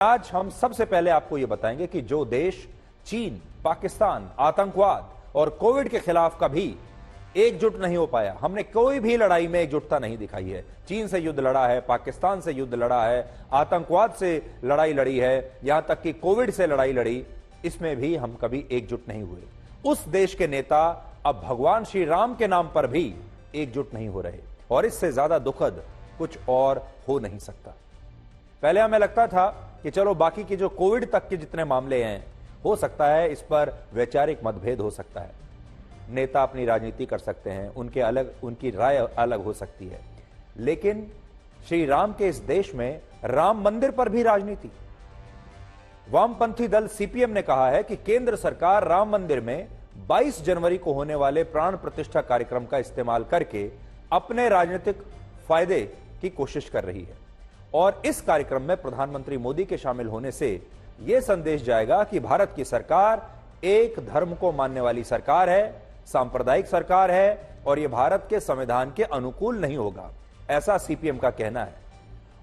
आज हम सबसे पहले आपको यह बताएंगे कि जो देश चीन, पाकिस्तान, आतंकवाद और कोविड के खिलाफ कभी एकजुट नहीं हो पाया, हमने कोई भी लड़ाई में एकजुटता नहीं दिखाई है। चीन से युद्ध लड़ा है, पाकिस्तान से युद्ध लड़ा है, आतंकवाद से लड़ाई लड़ी है, यहां तक कि कोविड से लड़ाई लड़ी, इसमें भी हम कभी एकजुट नहीं हुए। उस देश के नेता अब भगवान श्री राम के नाम पर भी एकजुट नहीं हो रहे और इससे ज्यादा दुखद कुछ और हो नहीं सकता। पहले हमें लगता था कि चलो बाकी के जो कोविड तक के जितने मामले हैं, हो सकता है इस पर वैचारिक मतभेद हो सकता है, नेता अपनी राजनीति कर सकते हैं, उनकी राय अलग हो सकती है, लेकिन श्री राम के इस देश में राम मंदिर पर भी राजनीति। वामपंथी दल सीपीएम ने कहा है कि केंद्र सरकार राम मंदिर में 22 जनवरी को होने वाले प्राण प्रतिष्ठा कार्यक्रम का इस्तेमाल करके अपने राजनीतिक फायदे की कोशिश कर रही है और इस कार्यक्रम में प्रधानमंत्री मोदी के शामिल होने से यह संदेश जाएगा कि भारत की सरकार एक धर्म को मानने वाली सरकार है, सांप्रदायिक सरकार है और यह भारत के संविधान के अनुकूल नहीं होगा, ऐसा सीपीएम का कहना है।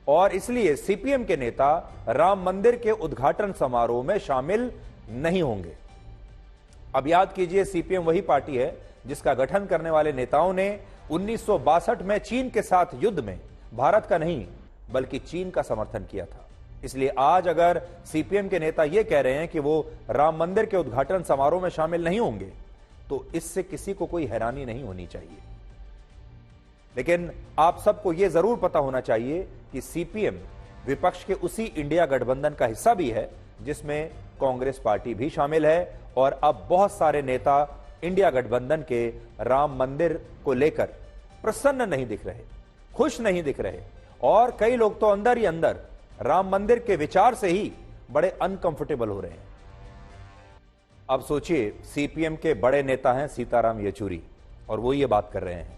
और इसलिए सीपीएम के नेता राम मंदिर के उद्घाटन समारोह में शामिल नहीं होंगे। अब याद कीजिए, सीपीएम वही पार्टी है जिसका गठन करने वाले नेताओं ने 1962 में चीन के साथ युद्ध में भारत का नहीं बल्कि चीन का समर्थन किया था। इसलिए आज अगर सीपीएम के नेता यह कह रहे हैं कि वो राम मंदिर के उद्घाटन समारोह में शामिल नहीं होंगे, तो इससे किसी को कोई हैरानी नहीं होनी चाहिए। लेकिन आप सबको यह जरूर पता होना चाहिए कि सीपीएम विपक्ष के उसी इंडिया गठबंधन का हिस्सा भी है जिसमें कांग्रेस पार्टी भी शामिल है और अब बहुत सारे नेता इंडिया गठबंधन के राम मंदिर को लेकर प्रसन्न नहीं दिख रहे, खुश नहीं दिख रहे और कई लोग तो अंदर ही अंदर राम मंदिर के विचार से ही बड़े अनकंफर्टेबल हो रहे हैं। अब सोचिए, सीपीएम के बड़े नेता हैं सीताराम येचुरी और वो ये बात कर रहे हैं।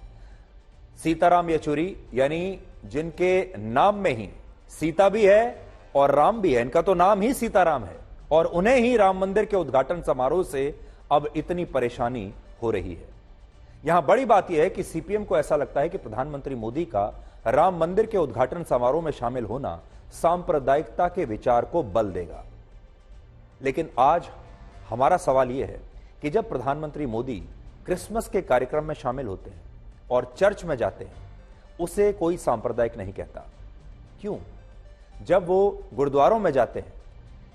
सीताराम येचुरी यानी जिनके नाम में ही सीता भी है और राम भी है, इनका तो नाम ही सीताराम है और उन्हें ही राम मंदिर के उद्घाटन समारोह से अब इतनी परेशानी हो रही है। यहां बड़ी बात यह है कि सीपीएम को ऐसा लगता है कि प्रधानमंत्री मोदी का राम मंदिर के उद्घाटन समारोह में शामिल होना सांप्रदायिकता के विचार को बल देगा। लेकिन आज हमारा सवाल यह है कि जब प्रधानमंत्री मोदी क्रिसमस के कार्यक्रम में शामिल होते हैं और चर्च में जाते हैं, उसे कोई सांप्रदायिक नहीं कहता। क्यों? जब वो गुरुद्वारों में जाते हैं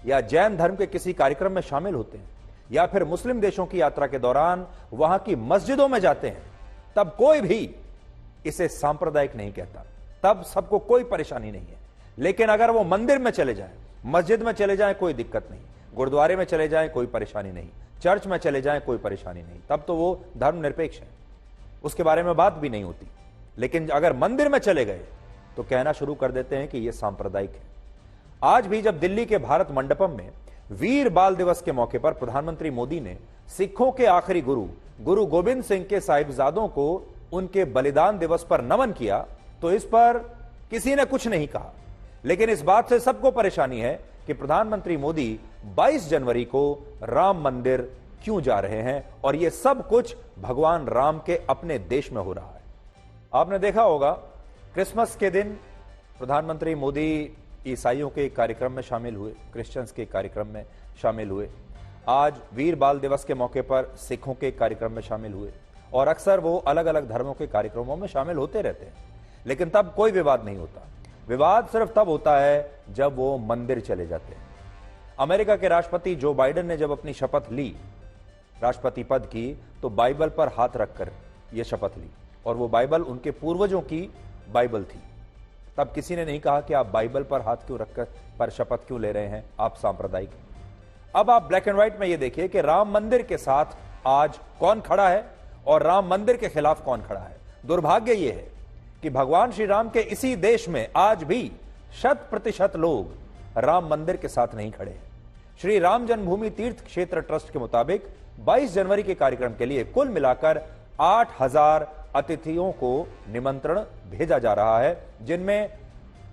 या जैन धर्म के किसी कार्यक्रम में शामिल होते हैं या फिर मुस्लिम देशों की यात्रा के दौरान वहां की मस्जिदों में जाते हैं, तब कोई भी इसे सांप्रदायिक नहीं कहता, तब सबको कोई परेशानी नहीं है। लेकिन अगर वो मंदिर में चले जाएं, मस्जिद में चले जाएं, कोई दिक्कत नहीं, गुरुद्वारे में चले जाएं, कोई परेशानी नहीं, चर्च में चले जाएं, कोई परेशानी नहीं, तब तो वो धर्मनिरपेक्ष है, उसके बारे में बात भी नहीं होती। लेकिन अगर मंदिर में चले गए तो कहना शुरू कर देते हैं कि यह सांप्रदायिक है। आज भी जब दिल्ली के भारत मंडपम में वीर बाल दिवस के मौके पर प्रधानमंत्री मोदी ने सिखों के आखिरी गुरु गोविंद सिंह के साहिबजादों को उनके बलिदान दिवस पर नमन किया, तो इस पर किसी ने कुछ नहीं कहा। लेकिन इस बात से सबको परेशानी है कि प्रधानमंत्री मोदी 22 जनवरी को राम मंदिर क्यों जा रहे हैं और यह सब कुछ भगवान राम के अपने देश में हो रहा है। आपने देखा होगा, क्रिसमस के दिन प्रधानमंत्री मोदी ईसाइयों के कार्यक्रम में शामिल हुए, क्रिश्चियंस के कार्यक्रम में शामिल हुए, आज वीर बाल दिवस के मौके पर सिखों के कार्यक्रम में शामिल हुए और अक्सर वो अलग अलग धर्मों के कार्यक्रमों में शामिल होते रहते हैं। लेकिन तब कोई विवाद नहीं होता। विवाद सिर्फ तब होता है जब वो मंदिर चले जाते हैं। अमेरिका के राष्ट्रपति जो बाइडेन ने जब अपनी शपथ ली राष्ट्रपति पद की, तो बाइबल पर हाथ रखकर यह शपथ ली और वो बाइबल उनके पूर्वजों की बाइबल थी। तब किसी ने नहीं कहा कि आप बाइबल पर हाथ क्यों रखकर पर शपथ क्यों ले रहे हैं, आप सांप्रदायिक हैं। अब आप ब्लैक एंड व्हाइट में यह देखिए कि राम मंदिर के साथ आज कौन खड़ा है और राम मंदिर के खिलाफ कौन खड़ा है। दुर्भाग्य यह है कि भगवान श्री राम के इसी देश में आज भी 100% लोग राम मंदिर के साथ नहीं खड़े हैं। श्री राम जन्मभूमि तीर्थ क्षेत्र ट्रस्ट के मुताबिक 22 जनवरी के कार्यक्रम के लिए कुल मिलाकर 8000 अतिथियों को निमंत्रण भेजा जा रहा है, जिनमें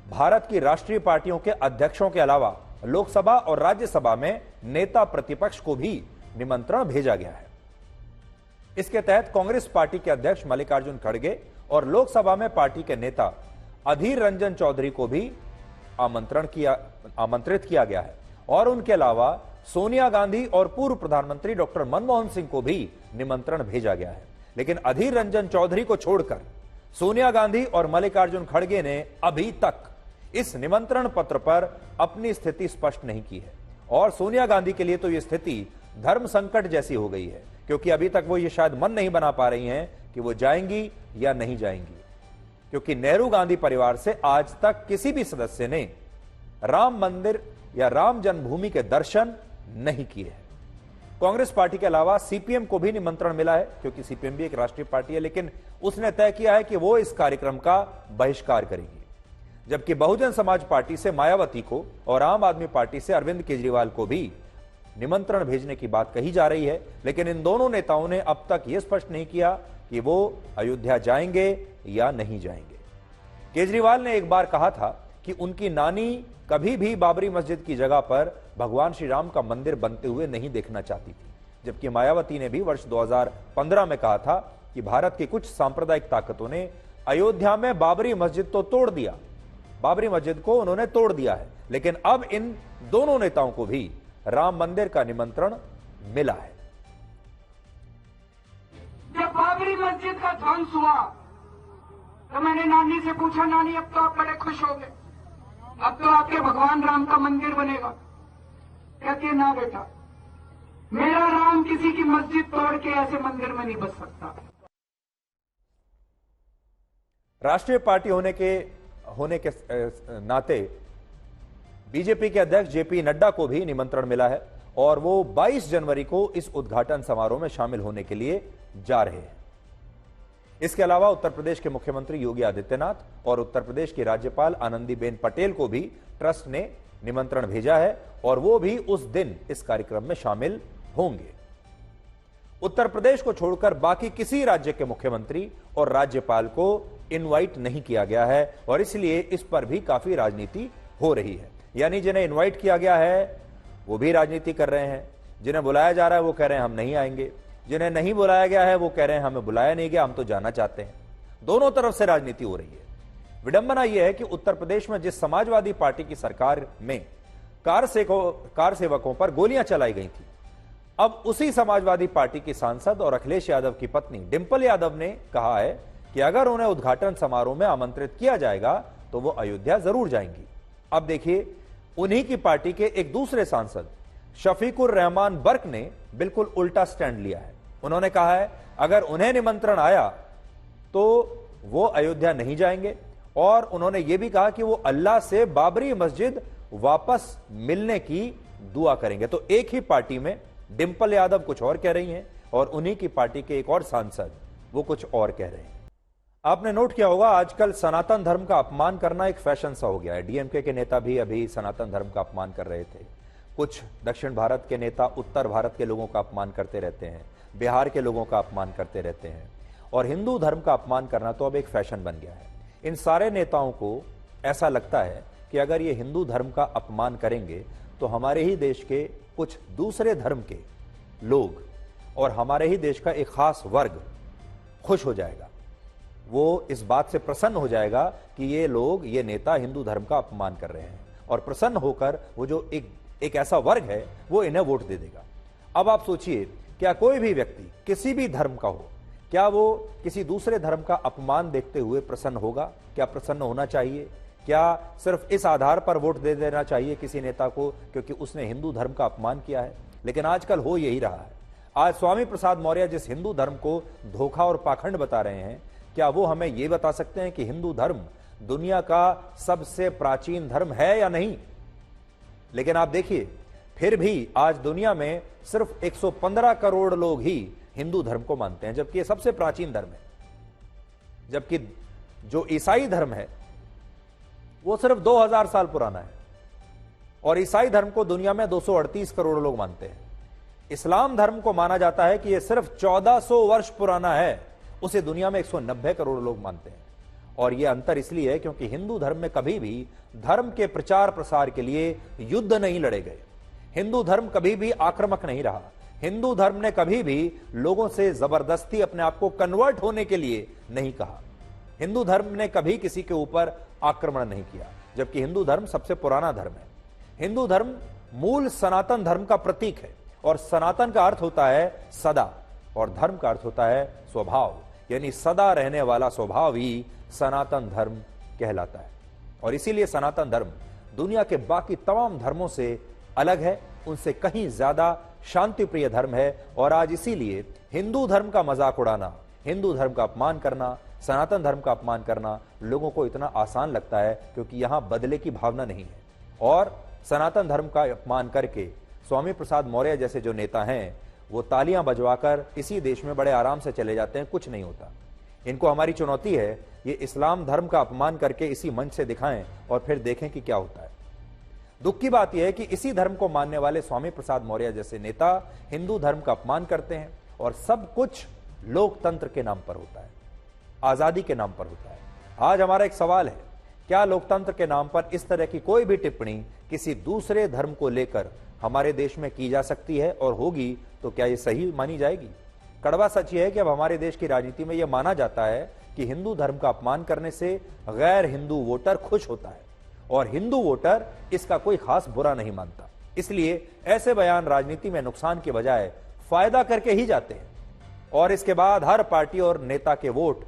भारत की राष्ट्रीय पार्टियों के अध्यक्षों के अलावा लोकसभा और राज्यसभा में नेता प्रतिपक्ष को भी निमंत्रण भेजा गया है। इसके तहत कांग्रेस पार्टी के अध्यक्ष मल्लिकार्जुन खड़गे और लोकसभा में पार्टी के नेता अधीर रंजन चौधरी को भी आमंत्रित किया गया है और उनके अलावा सोनिया गांधी और पूर्व प्रधानमंत्री डॉक्टर मनमोहन सिंह को भी निमंत्रण भेजा गया है। लेकिन अधीर रंजन चौधरी को छोड़कर सोनिया गांधी और मल्लिकार्जुन खड़गे ने अभी तक इस निमंत्रण पत्र पर अपनी स्थिति स्पष्ट नहीं की है। और सोनिया गांधी के लिए तो यह स्थिति धर्म संकट जैसी हो गई है, क्योंकि अभी तक वो ये शायद मन नहीं बना पा रही हैं कि वो जाएंगी या नहीं जाएंगी, क्योंकि नेहरू गांधी परिवार से आज तक किसी भी सदस्य ने राम मंदिर या राम जन्मभूमि के दर्शन नहीं किए हैं। कांग्रेस पार्टी के अलावा सीपीएम को भी निमंत्रण मिला है, क्योंकि सीपीएम भी एक राष्ट्रीय पार्टी है, लेकिन उसने तय किया है कि वो इस कार्यक्रम का बहिष्कार करेगी। जबकि बहुजन समाज पार्टी से मायावती को और आम आदमी पार्टी से अरविंद केजरीवाल को भी निमंत्रण भेजने की बात कही जा रही है, लेकिन इन दोनों नेताओं ने अब तक यह स्पष्ट नहीं किया कि वो अयोध्या जाएंगे या नहीं जाएंगे। केजरीवाल ने एक बार कहा था कि उनकी नानी कभी भी बाबरी मस्जिद की जगह पर भगवान श्री राम का मंदिर बनते हुए नहीं देखना चाहती थी, जबकि मायावती ने भी वर्ष 2015 में कहा था कि भारत की कुछ सांप्रदायिक ताकतों ने अयोध्या में बाबरी मस्जिद तो तोड़ दिया, बाबरी मस्जिद को उन्होंने तोड़ दिया है, लेकिन अब इन दोनों नेताओं को भी राम मंदिर का निमंत्रण मिला है। जब बाबरी मस्जिद का ध्वंस हुआ तो मैंने नानी से पूछा, नानी अब तो आप बड़े खुश हो गए, अब तो आपके भगवान राम का मंदिर बनेगा। कहती है, ना बेटा, मेरा राम किसी की मस्जिद तोड़ के ऐसे मंदिर में नहीं बस सकता। राष्ट्रीय पार्टी होने के नाते बीजेपी के अध्यक्ष जेपी नड्डा को भी निमंत्रण मिला है और वो 22 जनवरी को इस उद्घाटन समारोह में शामिल होने के लिए जा रहे हैं। इसके अलावा उत्तर प्रदेश के मुख्यमंत्री योगी आदित्यनाथ और उत्तर प्रदेश की राज्यपाल आनंदीबेन पटेल को भी ट्रस्ट ने निमंत्रण भेजा है और वो भी उस दिन इस कार्यक्रम में शामिल होंगे। उत्तर प्रदेश को छोड़कर बाकी किसी राज्य के मुख्यमंत्री और राज्यपाल को इनवाइट नहीं किया गया है और इसलिए इस पर भी काफी राजनीति हो रही है। यानी जिन्हें इनवाइट किया गया है वो भी राजनीति कर रहे हैं, जिन्हें बुलाया जा रहा है वो कह रहे हैं हम नहीं आएंगे, जिन्हें नहीं बुलाया गया है वो कह रहे हैं हमें बुलाया नहीं गया, हम तो जाना चाहते हैं। दोनों तरफ से राजनीति हो रही है। विडंबना यह है कि उत्तर प्रदेश में जिस समाजवादी पार्टी की सरकार में कार सेवकों पर गोलियां चलाई गई थी, अब उसी समाजवादी पार्टी की सांसद और अखिलेश यादव की पत्नी डिंपल यादव ने कहा है कि अगर उन्हें उद्घाटन समारोह में आमंत्रित किया जाएगा तो वो अयोध्या जरूर जाएंगी। अब देखिए, उन्हीं की पार्टी के एक दूसरे सांसद शफीकुर रहमान बर्क ने बिल्कुल उल्टा स्टैंड लिया है। उन्होंने कहा है अगर उन्हें निमंत्रण आया तो वो अयोध्या नहीं जाएंगे और उन्होंने यह भी कहा कि वो अल्लाह से बाबरी मस्जिद वापस मिलने की दुआ करेंगे। तो एक ही पार्टी में डिंपल यादव कुछ और कह रही हैं और उन्हीं की पार्टी के एक और सांसद वो कुछ और कह रहे हैं। आपने नोट किया होगा आजकल सनातन धर्म का अपमान करना एक फैशन सा हो गया है। डीएमके के नेता भी अभी सनातन धर्म का अपमान कर रहे थे, कुछ दक्षिण भारत के नेता उत्तर भारत के लोगों का अपमान करते रहते हैं, बिहार के लोगों का अपमान करते रहते हैं और हिंदू धर्म का अपमान करना तो अब एक फैशन बन गया है। इन सारे नेताओं को ऐसा लगता है कि अगर ये हिंदू धर्म का अपमान करेंगे तो हमारे ही देश के कुछ दूसरे धर्म के लोग और हमारे ही देश का एक खास वर्ग खुश हो जाएगा, वो इस बात से प्रसन्न हो जाएगा कि ये लोग, ये नेता हिंदू धर्म का अपमान कर रहे हैं और प्रसन्न होकर वो जो एक ऐसा वर्ग है वो इन्हें वोट दे देगा। अब आप सोचिए, क्या कोई भी व्यक्ति किसी भी धर्म का हो, क्या वो किसी दूसरे धर्म का अपमान देखते हुए प्रसन्न होगा? क्या प्रसन्न होना चाहिए? क्या सिर्फ इस आधार पर वोट दे देना चाहिए किसी नेता को क्योंकि उसने हिंदू धर्म का अपमान किया है? लेकिन आजकल हो यही रहा है। आज स्वामी प्रसाद मौर्य जिस हिंदू धर्म को धोखा और पाखंड बता रहे हैं, क्या वो हमें यह बता सकते हैं कि हिंदू धर्म दुनिया का सबसे प्राचीन धर्म है या नहीं? लेकिन आप देखिए, फिर भी आज दुनिया में सिर्फ 115 करोड़ लोग ही हिंदू धर्म को मानते हैं, जबकि ये सबसे प्राचीन धर्म है। जबकि जो ईसाई धर्म है वो सिर्फ 2000 साल पुराना है और ईसाई धर्म को दुनिया में 238 करोड़ लोग मानते हैं। इस्लाम धर्म को माना जाता है कि यह सिर्फ 1400 वर्ष पुराना है, उसे दुनिया में 190 करोड़ लोग मानते हैं। और यह अंतर इसलिए है क्योंकि हिंदू धर्म में कभी भी धर्म के प्रचार प्रसार के लिए युद्ध नहीं लड़े गए। हिंदू धर्म कभी भी आक्रामक नहीं रहा। हिंदू धर्म ने कभी भी लोगों से जबरदस्ती अपने आप को कन्वर्ट होने के लिए नहीं कहा। हिंदू धर्म ने कभी किसी के ऊपर आक्रमण नहीं किया। जबकि हिंदू धर्म सबसे पुराना धर्म है। हिंदू धर्म मूल सनातन धर्म का प्रतीक है, और सनातन का अर्थ होता है सदा, और धर्म का अर्थ होता है स्वभाव, यानी सदा रहने वाला स्वभाव ही सनातन धर्म कहलाता है। और इसीलिए सनातन धर्म दुनिया के बाकी तमाम धर्मों से अलग है, उनसे कहीं ज्यादा शांति प्रिय धर्म है। और आज इसीलिए हिंदू धर्म का मजाक उड़ाना, हिंदू धर्म का अपमान करना, सनातन धर्म का अपमान करना लोगों को इतना आसान लगता है, क्योंकि यहां बदले की भावना नहीं है। और सनातन धर्म का अपमान करके स्वामी प्रसाद मौर्य जैसे जो नेता हैं, वो तालियां बजवाकर इसी देश में बड़े आराम से चले जाते हैं, कुछ नहीं होता। इनको हमारी चुनौती है, ये इस्लाम धर्म का अपमान करके इसी मंच से दिखाएं और फिर देखें कि क्या होता है। दुख की बात यह है कि इसी धर्म को मानने वाले स्वामी प्रसाद मौर्य जैसे नेता हिंदू धर्म का अपमान करते हैं, और सब कुछ लोकतंत्र के नाम पर होता है, आजादी के नाम पर होता है। आज हमारा एक सवाल है, क्या लोकतंत्र के नाम पर इस तरह की कोई भी टिप्पणी किसी दूसरे धर्म को लेकर हमारे देश में की जा सकती है, और होगी तो क्या यह सही मानी जाएगी? कड़वा सच यह है कि अब हमारे देश की राजनीति में यह माना जाता है कि हिंदू धर्म का अपमान करने से गैर हिंदू वोटर खुश होता है, और हिंदू वोटर इसका कोई खास बुरा नहीं मानता। इसलिए ऐसे बयान राजनीति में नुकसान के बजाय फायदा करके ही जाते हैं, और इसके बाद हर पार्टी और नेता के वोट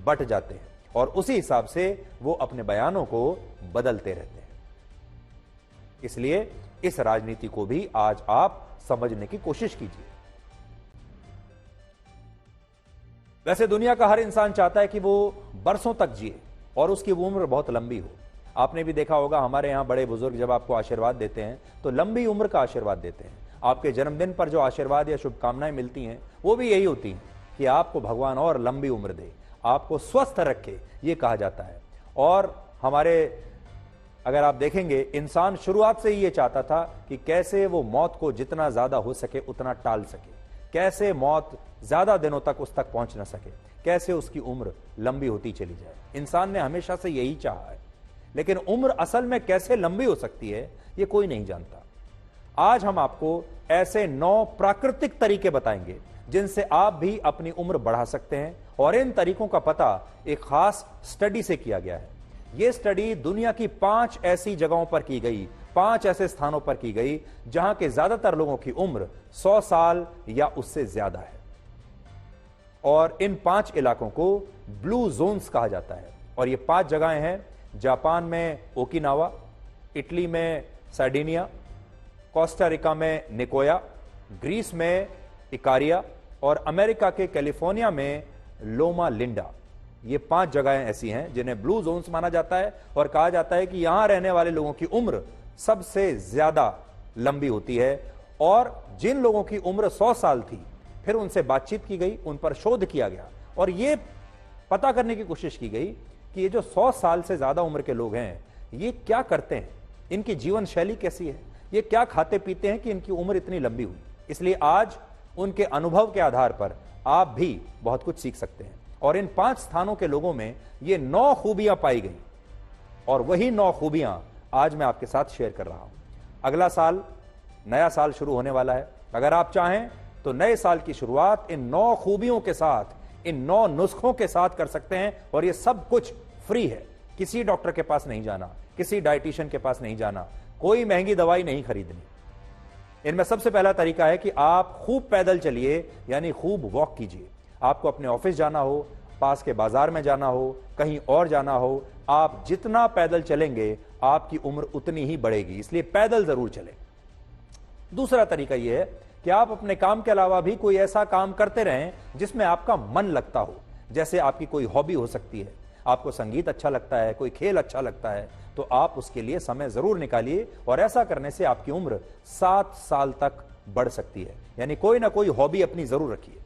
बट जाते हैं, और उसी हिसाब से वो अपने बयानों को बदलते रहते हैं। इसलिए इस राजनीति को भी आज आप समझने की कोशिश कीजिए। वैसे दुनिया का हर इंसान चाहता है कि वो बरसों तक जिए और उसकी उम्र बहुत लंबी हो। आपने भी देखा होगा, हमारे यहां बड़े बुजुर्ग जब आपको आशीर्वाद देते हैं तो लंबी उम्र का आशीर्वाद देते हैं। आपके जन्मदिन पर जो आशीर्वाद या शुभकामनाएं मिलती हैं वो भी यही होती हैं कि आपको भगवान और लंबी उम्र दे, आपको स्वस्थ रखे, ये कहा जाता है। और हमारे अगर आप देखेंगे, इंसान शुरुआत से ही ये चाहता था कि कैसे वो मौत को जितना ज्यादा हो सके उतना टाल सके, कैसे मौत ज्यादा दिनों तक उस तक पहुंच ना सके, कैसे उसकी उम्र लंबी होती चली जाए। इंसान ने हमेशा से यही चाहा है, लेकिन उम्र असल में कैसे लंबी हो सकती है ये कोई नहीं जानता। आज हम आपको ऐसे 9 प्राकृतिक तरीके बताएंगे जिनसे आप भी अपनी उम्र बढ़ा सकते हैं, और इन तरीकों का पता एक खास स्टडी से किया गया है। यह स्टडी दुनिया की 5 ऐसी जगहों पर की गई, 5 ऐसे स्थानों पर की गई जहां के ज्यादातर लोगों की उम्र 100 साल या उससे ज्यादा है। और इन 5 इलाकों को ब्लू जोन्स कहा जाता है, और ये 5 जगहें हैं जापान में ओकिनावा, इटली में सार्डिनिया, कोस्टा रिका में निकोया, ग्रीस में इकारिया, और अमेरिका के कैलिफोर्निया में लोमा लिंडा। ये 5 जगहें ऐसी हैं जिन्हें ब्लू जोन्स माना जाता है, और कहा जाता है कि यहां रहने वाले लोगों की उम्र सबसे ज्यादा लंबी होती है। और जिन लोगों की उम्र 100 साल थी, फिर उनसे बातचीत की गई, उन पर शोध किया गया, और यह पता करने की कोशिश की गई कि ये जो 100 साल से ज्यादा उम्र के लोग हैं ये क्या करते हैं, इनकी जीवन शैली कैसी है, ये क्या खाते पीते हैं कि इनकी उम्र इतनी लंबी हुई। इसलिए आज उनके अनुभव के आधार पर आप भी बहुत कुछ सीख सकते हैं। और इन 5 स्थानों के लोगों में ये 9 खूबियां पाई गई, और वही 9 खूबियां आज मैं आपके साथ शेयर कर रहा हूं। अगला साल, नया साल शुरू होने वाला है। अगर आप चाहें तो नए साल की शुरुआत इन 9 खूबियों के साथ, इन 9 नुस्खों के साथ कर सकते हैं, और ये सब कुछ फ्री है। किसी डॉक्टर के पास नहीं जाना, किसी डाइटिशियन के पास नहीं जाना, कोई महंगी दवाई नहीं खरीदनी। इनमें सबसे पहला तरीका है कि आप खूब पैदल चलिए, यानी खूब वॉक कीजिए। आपको अपने ऑफिस जाना हो, पास के बाजार में जाना हो, कहीं और जाना हो, आप जितना पैदल चलेंगे आपकी उम्र उतनी ही बढ़ेगी, इसलिए पैदल जरूर चलें। दूसरा तरीका यह है कि आप अपने काम के अलावा भी कोई ऐसा काम करते रहें जिसमें आपका मन लगता हो। जैसे आपकी कोई हॉबी हो सकती है, आपको संगीत अच्छा लगता है, कोई खेल अच्छा लगता है, तो आप उसके लिए समय जरूर निकालिए, और ऐसा करने से आपकी उम्र 7 साल तक बढ़ सकती है। यानी कोई ना कोई हॉबी अपनी जरूर रखिए।